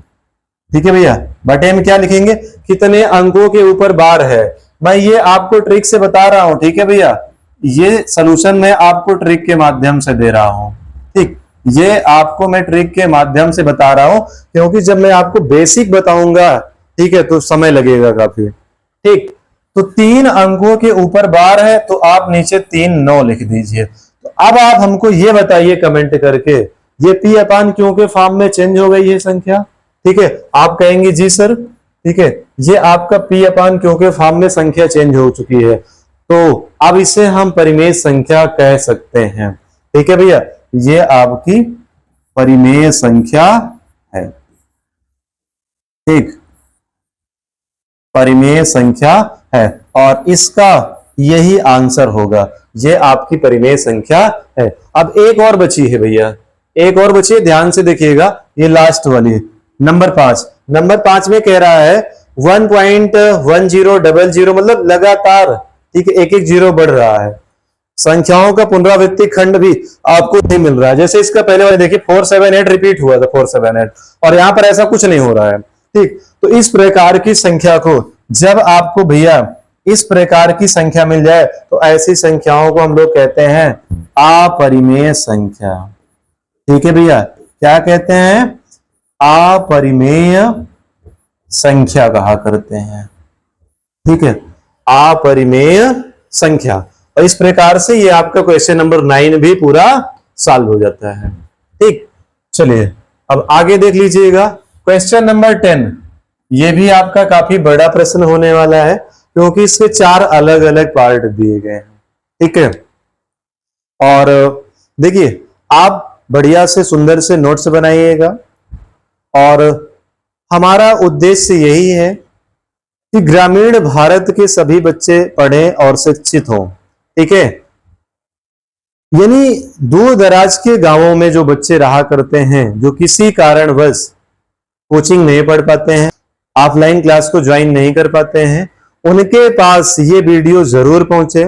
ठीक है भैया, बटे में क्या लिखेंगे, कितने अंकों के ऊपर बार है। मैं ये आपको ट्रिक से बता रहा हूं, ठीक है भैया, ये सॉल्यूशन मैं आपको ट्रिक के माध्यम से दे रहा हूं। ठीक, ये आपको मैं ट्रिक के माध्यम से बता रहा हूं, क्योंकि जब मैं आपको बेसिक बताऊंगा, ठीक है, तो समय लगेगा काफी। ठीक, तो 3 अंकों के ऊपर बार है तो आप नीचे 3 9 लिख दीजिए। तो अब आप हमको ये बताइए कमेंट करके, ये पी अपान क्यू के फॉर्म में चेंज हो गई है संख्या। ठीक है, आप कहेंगे जी सर, ठीक है, ये आपका पी अपान क्यू के फॉर्म में संख्या चेंज हो चुकी है, तो अब इसे हम परिमेय संख्या कह सकते हैं। ठीक है भैया, ये आपकी परिमेय संख्या है। ठीक, परिमेय संख्या है, और इसका यही आंसर होगा, ये आपकी परिमेय संख्या है। अब एक और बची है भैया, एक और बची है, ध्यान से देखिएगा, ये लास्ट वाली नंबर 5। नंबर 5 में कह रहा है 1.1000, मतलब लगातार, ठीक है, एक एक जीरो बढ़ रहा है। संख्याओं का पुनरावृत्ति खंड भी आपको नहीं मिल रहा है। जैसे इसका पहले वाले देखिए 478 रिपीट हुआ था, 478, और यहां पर ऐसा कुछ नहीं हो रहा है। ठीक, तो इस प्रकार की संख्या को, जब आपको भैया इस प्रकार की संख्या मिल जाए तो ऐसी संख्याओं को हम लोग कहते हैं अपरिमेय संख्या। ठीक है भैया, क्या कहते हैं, अपरिमेय संख्या कहा करते हैं। ठीक है, अपरिमेय संख्या। और इस प्रकार से ये आपका क्वेश्चन नंबर 9 भी पूरा सॉल्व हो जाता है। ठीक, चलिए अब आगे देख लीजिएगा क्वेश्चन नंबर 10। ये भी आपका काफी बड़ा प्रश्न होने वाला है, क्योंकि इसके 4 अलग अलग पार्ट दिए गए हैं। ठीक है, और देखिए आप बढ़िया से सुंदर से नोट्स बनाइएगा, और हमारा उद्देश्य यही है कि ग्रामीण भारत के सभी बच्चे पढ़ें और शिक्षित हों। ठीक है, यानी दूर दराज के गांवों में जो बच्चे रहा करते हैं, जो किसी कारणवश कोचिंग नहीं पढ़ पाते हैं, ऑफलाइन क्लास को ज्वाइन नहीं कर पाते हैं, उनके पास ये वीडियो जरूर पहुंचे।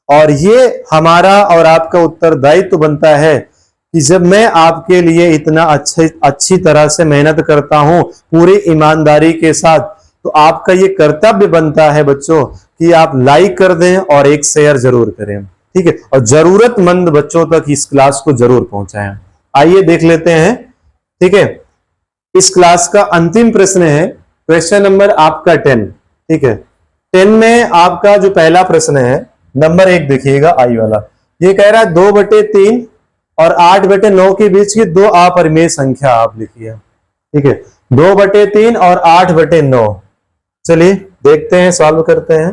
और ये हमारा और आपका उत्तरदायित्व बनता है कि जब मैं आपके लिए इतना अच्छी तरह से मेहनत करता हूं पूरी ईमानदारी के साथ, तो आपका ये कर्तव्य बनता है बच्चों कि आप लाइक कर दें और एक शेयर जरूर करें। ठीक है, और जरूरतमंद बच्चों तक इस क्लास को जरूर पहुंचाएं। आइए देख लेते हैं। ठीक है, इस क्लास का अंतिम प्रश्न है क्वेश्चन नंबर आपका 10। ठीक है, 10 में आपका जो पहला प्रश्न है नंबर 1 देखिएगा, आई वाला, ये कह रहा है 2/3 और 8/9 के बीच की 2 अपरिमेय संख्या आप लिखिए। ठीक है, 2/3 और 8/9। चलिए देखते हैं, सॉल्व करते हैं।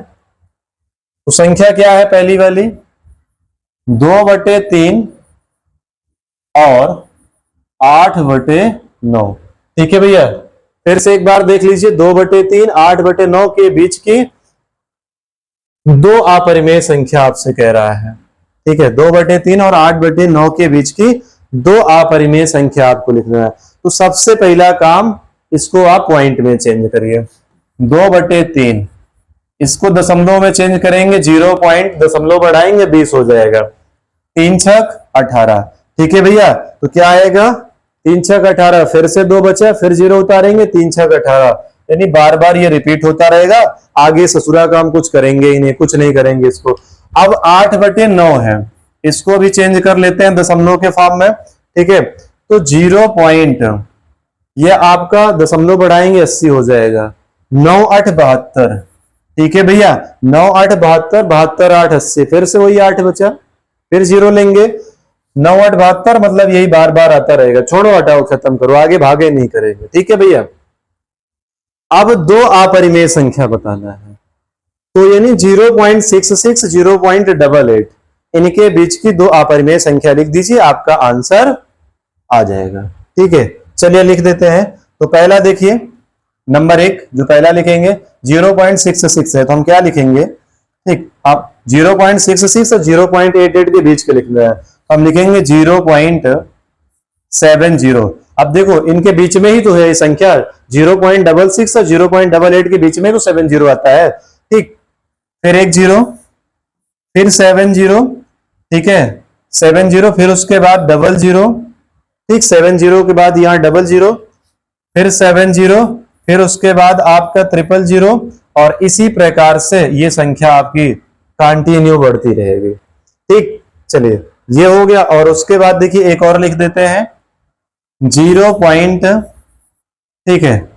तो संख्या क्या है पहली वाली, 2/3 और 8/9। ठीक है भैया, फिर से एक बार देख लीजिए, 2/3 8/9 के बीच की 2 अपरिमेय संख्या आपसे कह रहा है। ठीक है, 2/3 और 8/9 के बीच की 2 अपरिमेय संख्या आपको लिखना है। तो सबसे पहला काम, इसको आप पॉइंट में चेंज करिए। 2/3 इसको दशमलव में चेंज करेंगे, 0 पॉइंट दशमलव बढ़ाएंगे, 20 हो जाएगा। 3 छक 18। ठीक है भैया, तो क्या आएगा, 3 छक 18, फिर से 2 बचा, फिर 0 उतारेंगे, 3 छक 18, यानी बार बार ये रिपीट होता रहेगा। आगे ससुरा का हम कुछ करेंगे ही नहीं, कुछ नहीं करेंगे इसको। अब 8/9 है, इसको भी चेंज कर लेते हैं दशमलव के फॉर्म में। ठीक है, तो 0 पॉइंट, ये आपका दशमलव बढ़ाएंगे 80 हो जाएगा। 9 8 72। ठीक है भैया, 9 8 72, 72 8 80, फिर से वही 8 बचा, फिर 0 लेंगे। 9 8 72, मतलब यही बार बार आता रहेगा। छोड़ो, हटाओ, खत्म करो, आगे भागे नहीं करेंगे। ठीक है भैया, अब 2 अपरिमेय संख्या बताना है, तो यानी 0.66 0.88 इनके बीच की 2 अपरिमेय संख्या लिख दीजिए, आपका आंसर आ जाएगा। ठीक है, चलिए लिख देते हैं। तो पहला देखिए, नंबर 1 जो पहला लिखेंगे 0.66 है, तो हम क्या लिखेंगे, ठीक, आप 0.66 और 0.88 के बीच के लिखना है, हम लिखेंगे 0.70। अब देखो इनके बीच में ही तो है ये संख्या, 0.66 और 0.88 के बीच में तो 70 आता है। ठीक, फिर एक जीरो, फिर 70, ठीक है, 70, फिर उसके बाद डबल जीरो, ठीक, 70 के बाद यहाँ डबल जीरो, फिर 70, फिर उसके बाद आपका 000, और इसी प्रकार से ये संख्या आपकी कंटिन्यू बढ़ती रहेगी। ठीक, चलिए ये हो गया। और उसके बाद देखिए एक और लिख देते हैं 0 पॉइंट, ठीक है,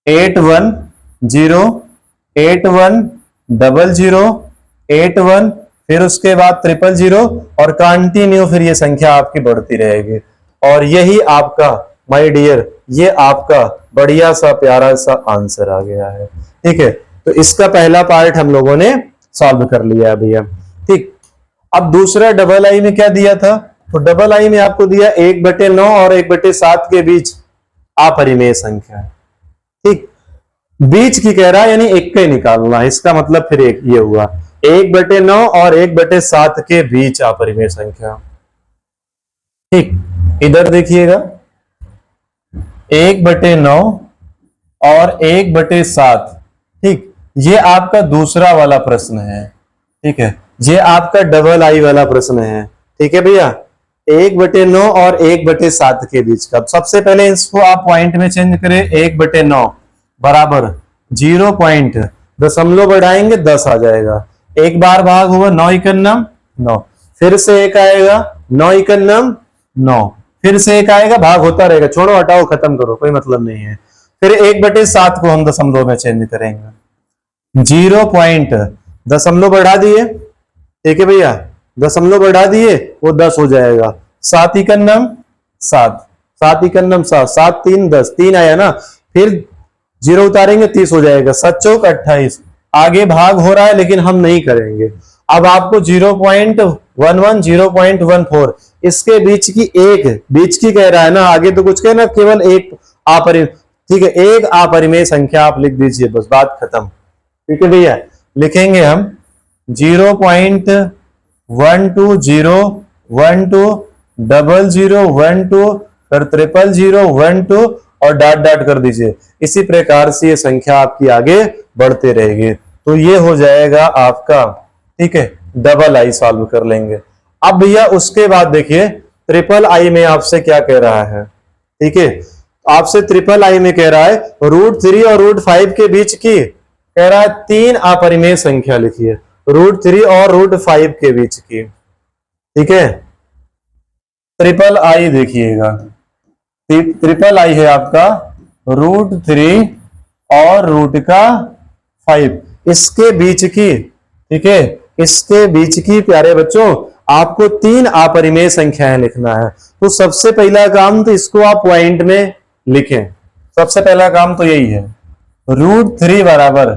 8108100081, फिर उसके बाद 000, और कंटिन्यू फिर ये संख्या आपकी बढ़ती रहेगी। और यही आपका माय डियर, ये आपका बढ़िया सा प्यारा सा आंसर आ गया है। ठीक है, तो इसका पहला पार्ट हम लोगों ने सॉल्व कर लिया है भैया। ठीक, अब दूसरा डबल आई में क्या दिया था, तो डबल आई में आपको दिया 1/9 और 1/7 के बीच अपरिमेय संख्या। ठीक, बीच की कह रहा है, यानी एक का ही निकालना, इसका मतलब फिर एक ये हुआ 1/9 और 1/7 के बीच अपरिमेय संख्या। ठीक, इधर देखिएगा 1/9 और 1/7। ठीक, ये आपका दूसरा वाला प्रश्न है। ठीक है, ये आपका डबल आई वाला प्रश्न है। ठीक है भैया, 1/9 और 1/7 के बीच का। सबसे पहले इसको आप पॉइंट में चेंज करें, 1/9 बराबर 0 पॉइंट, दशमलव बढ़ाएंगे 10 आ जाएगा। एक बार भाग हुआ 9 एकन्नम 9, फिर से एक आएगा 9 एकन्नम 9, फिर से एक आएगा, भाग होता रहेगा, छोड़ो हटाओ खत्म करो, कोई मतलब नहीं है। फिर 1/7 को हम दशमलव में चेंज करेंगे, 0 पॉइंट, दशमलव बढ़ा दिए, ठीक है भैया, दशमलव बढ़ा दिए, वो 10 हो जाएगा। 7 एकन्नम 7, 7 एकन्नम 7, 7 3 10, 3 आया ना, फिर 0 उतारेंगे 30 हो जाएगा, 7 चौक 28। आगे भाग हो रहा है लेकिन हम नहीं करेंगे। अब आपको 0.11 0.14 इसके बीच की, एक बीच की कह रहा है ना, आगे तो कुछ कहना, केवल एक अपरिमेय, ठीक है, एक अपरिमेय संख्या आप लिख दीजिए, बस बात खत्म। ठीक है भैया, लिखेंगे हम 0.12012012 फिर 00012 और डॉट डॉट कर दीजिए। इसी प्रकार से ये संख्या आपकी आगे बढ़ते रहेगी। तो ये हो जाएगा आपका, ठीक है, डबल आई सॉल्व कर लेंगे। अब भैया उसके बाद देखिए ट्रिपल आई में आपसे क्या कह रहा है। ठीक है, आपसे ट्रिपल आई में कह रहा है √3 और √5 के बीच की, कह रहा है 3 अपरिमेय संख्या लिखिए, √3 और √5 के बीच की। ठीक है, ट्रिपल आई देखिएगा, ट्रिपल आई है आपका √3 और √5 इसके बीच की। ठीक है, इसके बीच की प्यारे बच्चों आपको 3 अपरिमेय संख्याएं लिखना है। तो सबसे पहला काम तो इसको आप पॉइंट में लिखें, सबसे पहला काम तो यही है, √3 बराबर,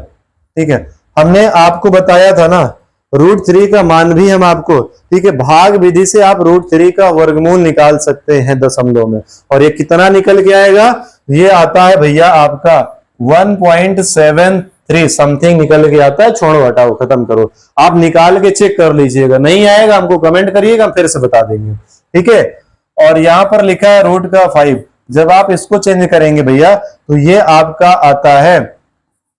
ठीक है, हमने आपको बताया था ना, √3 का मान भी हम आपको, ठीक है, भाग विधि से आप √3 का वर्गमूल निकाल सकते हैं दशमलव में, और ये कितना निकल के आएगा, ये आता है भैया आपका 1.73 समथिंग निकल के आता है। छोड़ो हटाओ खत्म करो, आप निकाल के चेक कर लीजिएगा, नहीं आएगा हमको कमेंट करिएगा, हम फिर से बता देंगे। ठीक है, और यहां पर लिखा है √5, जब आप इसको चेंज करेंगे भैया तो ये आपका आता है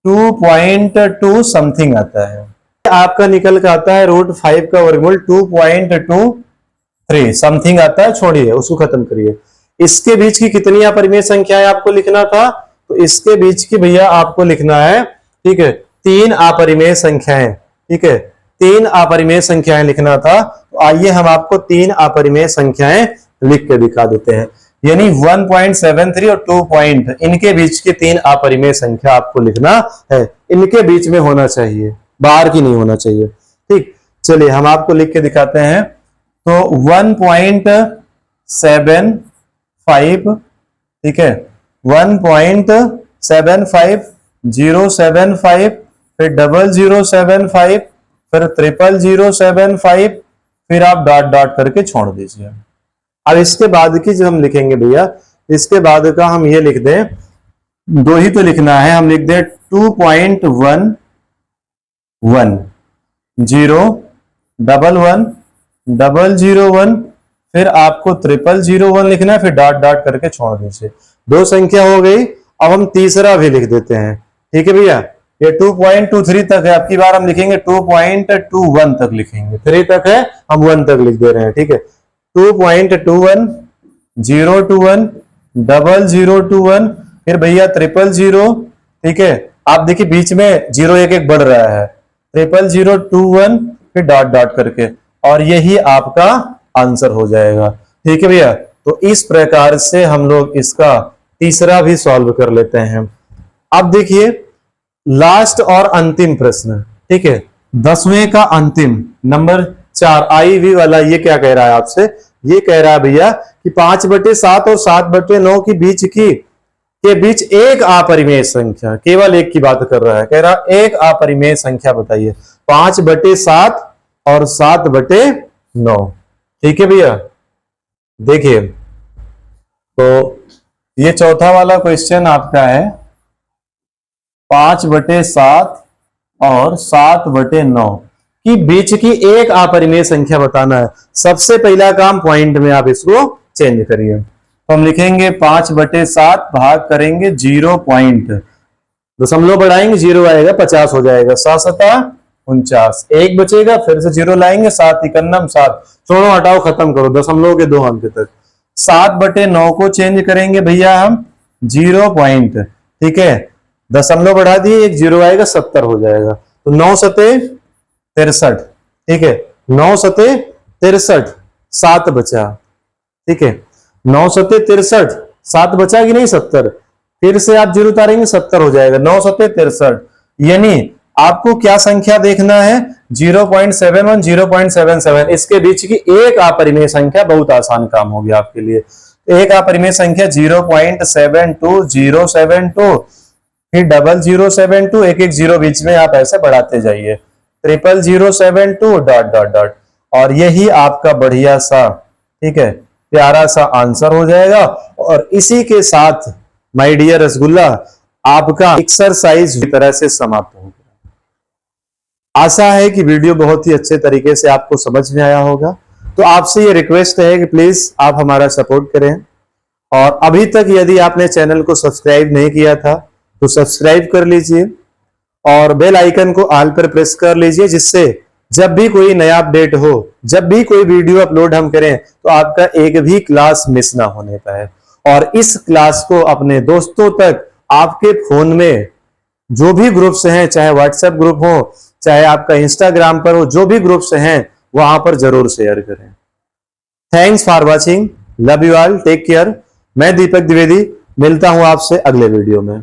2.2 समथिंग आता है, आपका निकल के आता है √5 का वर्गमूल 2.23 समथिंग आता है। छोड़िए उसको खत्म करिए। इसके बीच की कितनी अपरिमेय संख्याएं आपको लिखना था, तो इसके बीच की भैया आपको लिखना है, ठीक है, 3 अपरिमेय संख्याएं। ठीक है, 3 अपरिमेय संख्याएं लिखना था। तो आइए हम आपको 3 अपरिमेय संख्याएं लिख के दिखा देते हैं, यानी 1.73 और 2 पॉइंट, इनके बीच की 3 अपरिमेय संख्या आपको लिखना है, इनके बीच में होना चाहिए, बाहर की नहीं होना चाहिए। ठीक, चलिए हम आपको लिख के दिखाते हैं। तो 1.75, ठीक है, 1.75075, फिर 0075, फिर 00075, फिर आप डॉट डॉट करके छोड़ दीजिए। अब इसके बाद की जो हम लिखेंगे भैया, इसके बाद का हम ये लिख दें, दो ही तो लिखना है, हम लिख दें 2.11 0 1 1 0 फिर आपको 0001 लिखना है, फिर डॉट डॉट करके छोड़ दीजिए। दो संख्या हो गई। अब हम तीसरा भी लिख देते हैं, ठीक है भैया। ये 2.23 तक है, अब की बार हम लिखेंगे 2.21 तक लिखेंगे, 3 तक है, हम 1 तक लिख दे रहे हैं, ठीक है। 2.21 021 0021 फिर भैया 000, ठीक है। आप देखिए बीच में 0 1 1 बढ़ रहा है, 0021 फिर डॉट डॉट करके, और यही आपका आंसर हो जाएगा, ठीक है भैया। तो इस प्रकार से हम लोग इसका तीसरा भी सॉल्व कर लेते हैं। अब देखिए लास्ट और अंतिम प्रश्न, ठीक है, 10वें का अंतिम नंबर 4 IV वाला। ये क्या कह रहा है आपसे, ये कह रहा है भैया कि 5/7 और 7/9 के बीच एक अपरिमेय संख्या, केवल एक की बात कर रहा है, कह रहा एक अपरिमेय संख्या बताइए, 5/7 और 7/9, ठीक है भैया। देखिए तो ये चौथा वाला क्वेश्चन आपका है, 5/7 और 7/9 की बीच की एक अपरिमेय संख्या बताना है। सबसे पहला काम पॉइंट में आप इसको चेंज करिए, तो हम लिखेंगे 5/7 भाग करेंगे 0 पॉइंट, दशमलव बढ़ाएंगे 0 आएगा, 50 हो जाएगा, 7 7 49, एक बचेगा, फिर से 0 लाएंगे, 7 इकन्नम 7, छोड़ो हटाओ खत्म करो, दशमलव के 2 अंक तक। 7/9 को चेंज करेंगे भैया हम 0 पॉइंट, ठीक है, दशमलव बढ़ा दिए, एक 0 आएगा, 70 हो जाएगा। तो 9 सते 63, ठीक है, 9 सते 63, 7 बचा, ठीक है, 9 सते 63, 7 बचा कि नहीं 70, फिर से आप 0 उतारेंगे 70 हो जाएगा, 9 सते 63। यानी आपको क्या संख्या देखना है, 0.71 0.77, इसके बीच की एक अपरिमेय संख्या। बहुत आसान काम हो गया आपके लिए। एक अपरिमेय संख्या 0.72072, फिर 0072, एक एक 0 बीच में आप ऐसे बढ़ाते जाइए, 00072 डॉट डॉट डॉट, और यही आपका बढ़िया सा, ठीक है, प्यारा सा आंसर हो जाएगा। और इसी के साथ माय डियर रसगुल्ला, आपका एक्सरसाइज की तरह से समाप्त हो गया। आशा है कि वीडियो बहुत ही अच्छे तरीके से आपको समझ में आया होगा। तो आपसे ये रिक्वेस्ट है कि प्लीज आप हमारा सपोर्ट करें, और अभी तक यदि आपने चैनल को सब्सक्राइब नहीं किया था तो सब्सक्राइब कर लीजिए, और बेल आइकन को ऑल पर प्रेस कर लीजिए, जिससे जब भी कोई नया अपडेट हो, जब भी कोई वीडियो अपलोड हम करें, तो आपका एक भी क्लास मिस ना होने पाए। और इस क्लास को अपने दोस्तों तक, आपके फोन में जो भी ग्रुप्स हैं, चाहे व्हाट्सएप ग्रुप हो, चाहे आपका इंस्टाग्राम पर हो, जो भी ग्रुप्स हैं वहां पर जरूर शेयर करें। Thanks for watching, love you all, take care. मैं दीपक द्विवेदी मिलता हूं आपसे अगले वीडियो में।